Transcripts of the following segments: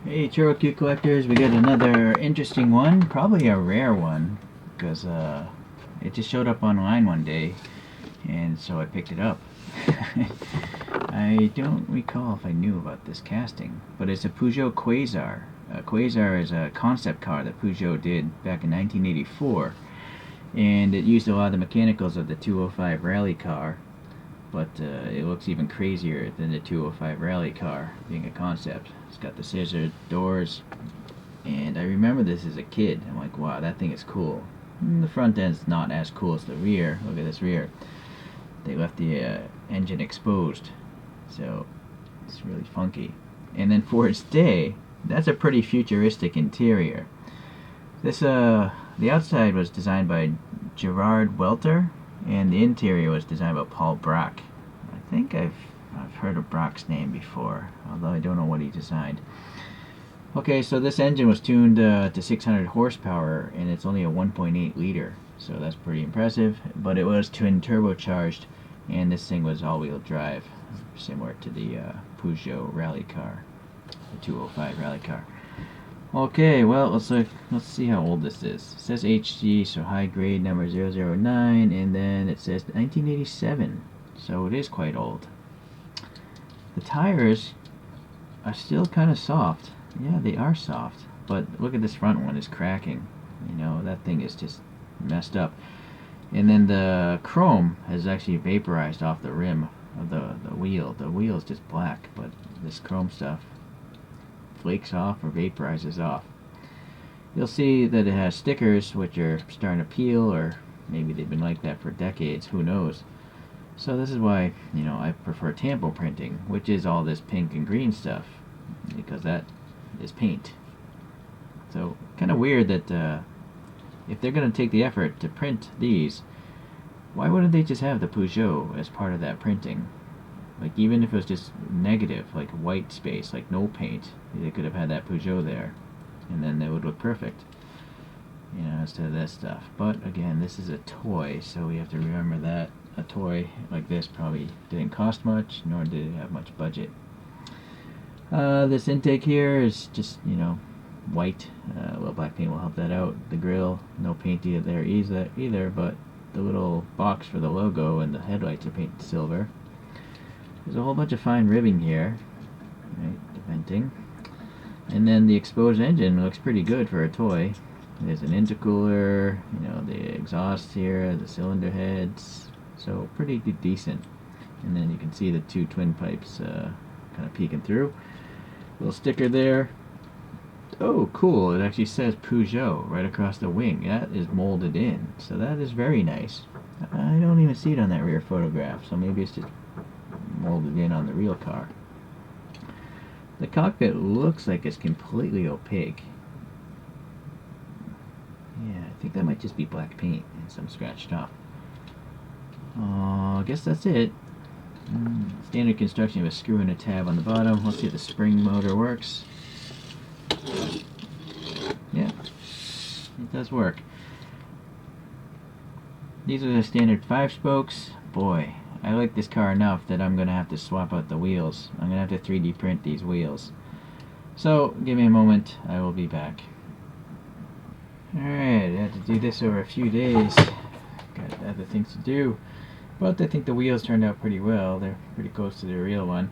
Hey ChoroQ collectors, we got another interesting one, probably a rare one, because it just showed up online one day, and so I picked it up. I don't recall if I knew about this casting, but it's a Peugeot Quasar. Quasar is a concept car that Peugeot did back in 1984, and it used a lot of the mechanicals of the 205 rally car, but it looks even crazier than the 205 rally car, being a concept. It's got the scissor doors, and I remember this as a kid. I'm like, wow, that thing is cool. The front end's not as cool as the rear. Look at this rear. They left the engine exposed, so it's really funky. And then for its day, that's a pretty futuristic interior. This the outside was designed by Gerard Welter, and the interior was designed by Paul Brack. I think I've heard of Brack's name before, although I don't know what he designed. Okay, so this engine was tuned to 600 horsepower, and it's only a 1.8 liter, so that's pretty impressive. But it was twin turbocharged, and this thing was all-wheel drive, similar to the Peugeot rally car, the 205 rally car. Okay, well, let's see how old this is. It says HG, so high grade number 009, and then it says 1987, so it is quite old. The tires are still kind of soft. Yeah, they are soft, but look at this front one, is cracking. You know, that thing is just messed up. And then the chrome has actually vaporized off the rim of the wheel. The wheel is just black, but this chrome stuff flakes off or vaporizes off. You'll see that it has stickers which are starting to peel, or maybe they've been like that for decades, who knows. So this is why, you know, I prefer tampo printing, which is all this pink and green stuff, because that is paint. So kind of weird that if they're going to take the effort to print these, why wouldn't they just have the Peugeot as part of that printing? Like, even if it was just negative, like white space, like no paint, they could have had that Peugeot there, and then they would look perfect, you know, instead of that stuff. But again, this is a toy, so we have to remember that a toy like this probably didn't cost much, nor did it have much budget. This intake here is just, you know, white. A little black paint will help that out. The grill, no paint there either, but the little box for the logo and the headlights are painted silver. There's a whole bunch of fine ribbing here, right, the venting. And then the exposed engine looks pretty good for a toy. There's an intercooler, you know, the exhaust here, the cylinder heads, so pretty decent. And then you can see the two twin pipes kind of peeking through. Little sticker there. Oh, cool, it actually says Peugeot right across the wing. That is molded in, so that is very nice. I don't even see it on that rear photograph, so maybe it's just molded in on the real car. The cockpit looks like it's completely opaque. Yeah, I think that might just be black paint and some scratched off. I guess that's it. Standard construction with a screw and a tab on the bottom. Let's see if the spring motor works. Yeah, it does work. These are the standard 5 spokes. Boy, I like this car enough that I'm going to have to swap out the wheels. I'm going to have to 3D print these wheels. So, give me a moment. I will be back. Alright, I had to do this over a few days. Got other things to do. But I think the wheels turned out pretty well. They're pretty close to the real one.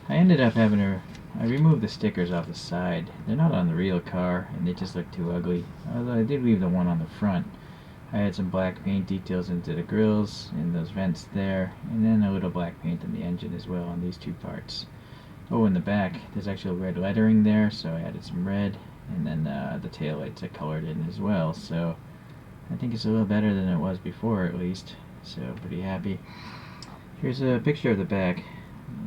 I ended up having to... I removed the stickers off the side. They're not on the real car, and they just look too ugly. Although I did leave the one on the front. I had some black paint details into the grills and those vents there, and then a little black paint on the engine as well on these two parts. Oh, in the back, there's actual red lettering there, so I added some red, and then the taillights I colored in as well, so I think it's a little better than it was before, at least, so pretty happy. Here's a picture of the back.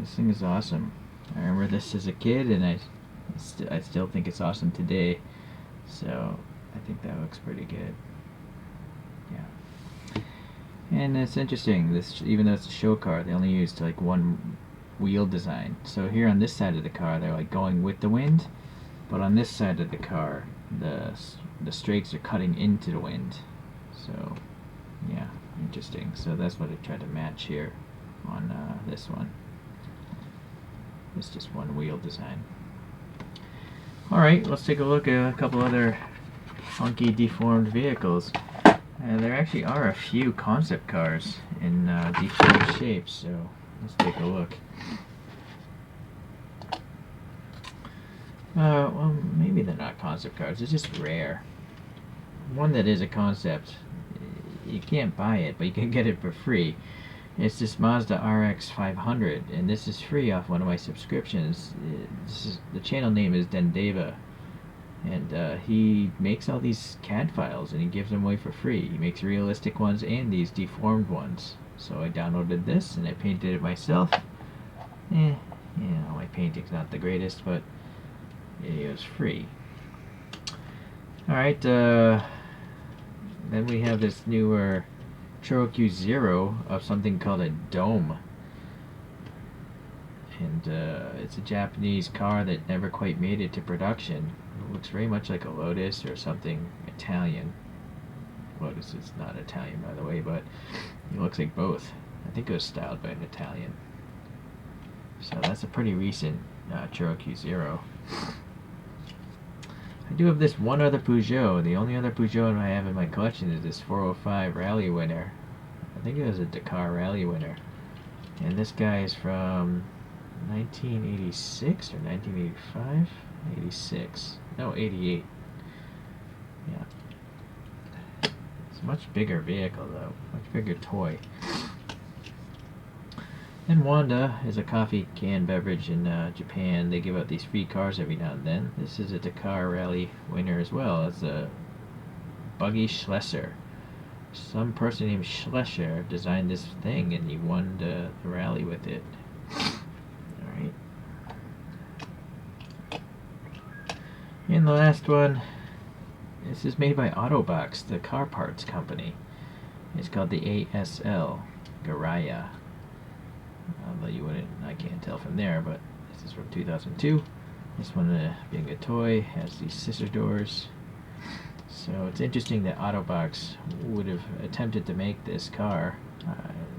This thing is awesome. I remember this as a kid, and I still think it's awesome today, so I think that looks pretty good. Yeah. And it's interesting, this, even though it's a show car, they only used like one wheel design. So here on this side of the car, they're like going with the wind, but on this side of the car, the strakes are cutting into the wind. So yeah, interesting. So that's what I tried to match here on this one. It's just one wheel design. Alright, let's take a look at a couple other funky deformed vehicles. There actually are a few concept cars in deformed shapes, so let's take a look. Well, maybe they're not concept cars, it's just rare. One that is a concept, you can't buy it, but you can get it for free. It's this Mazda RX 500, and this is free off one of my subscriptions. The channel name is Dendeva, and he makes all these CAD files and he gives them away for free. He makes realistic ones and these deformed ones. So I downloaded this and I painted it myself. You know, my painting's not the greatest, but it was free. Alright, then we have this newer ChoroQ Zero of something called a Dome. And it's a Japanese car that never quite made it to production. It looks very much like a Lotus or something Italian. Lotus is not Italian, by the way, but it looks like both. I think it was styled by an Italian. So that's a pretty recent ChoroQ Zero. I do have this one other Peugeot. The only other Peugeot I have in my collection is this 405 Rally winner. I think it was a Dakar Rally winner. And this guy is from 1986 or 1985? 86. No, 88. Yeah. It's a much bigger vehicle though. Much bigger toy. And Wanda is a coffee can beverage in Japan. They give out these free cars every now and then. This is a Dakar Rally winner as well. It's a Buggy Schlesser. Some person named Schlesser designed this thing and he won the rally with it. Alright. And the last one, this is made by Autobox, the car parts company. It's called the ASL Garaya. Although you wouldn't, I can't tell from there, but this is from 2002. This one, being a toy, has these scissor doors. So it's interesting that Autobox would have attempted to make this car.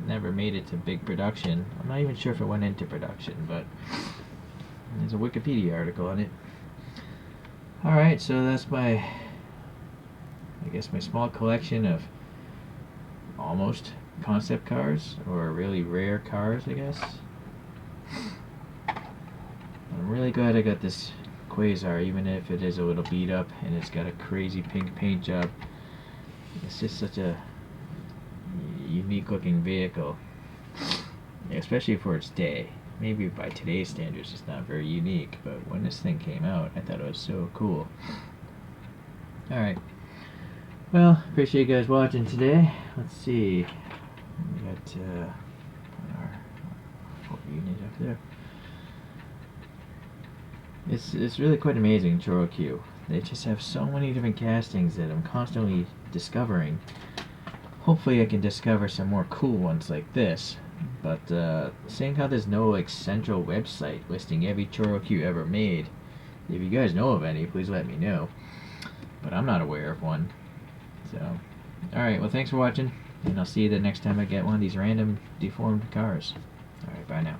Never made it to big production. I'm not even sure if it went into production, but there's a Wikipedia article on it. Alright, so that's my small collection of almost concept cars, or really rare cars, I guess. I'm really glad I got this Quasar, even if it is a little beat up and it's got a crazy pink paint job. It's just such a unique looking vehicle, especially for its day. Maybe by today's standards it's not very unique, but when this thing came out I thought it was so cool. Alright, well, appreciate you guys watching today. Let's see, we got our unit up there. It's really quite amazing, ChoroQ. They just have so many different castings that I'm constantly discovering. Hopefully I can discover some more cool ones like this. But seeing how there's no like central website listing every ChoroQ ever made, if you guys know of any, please let me know. But I'm not aware of one. So, alright, well thanks for watching, and I'll see you the next time I get one of these random deformed cars. Alright, bye now.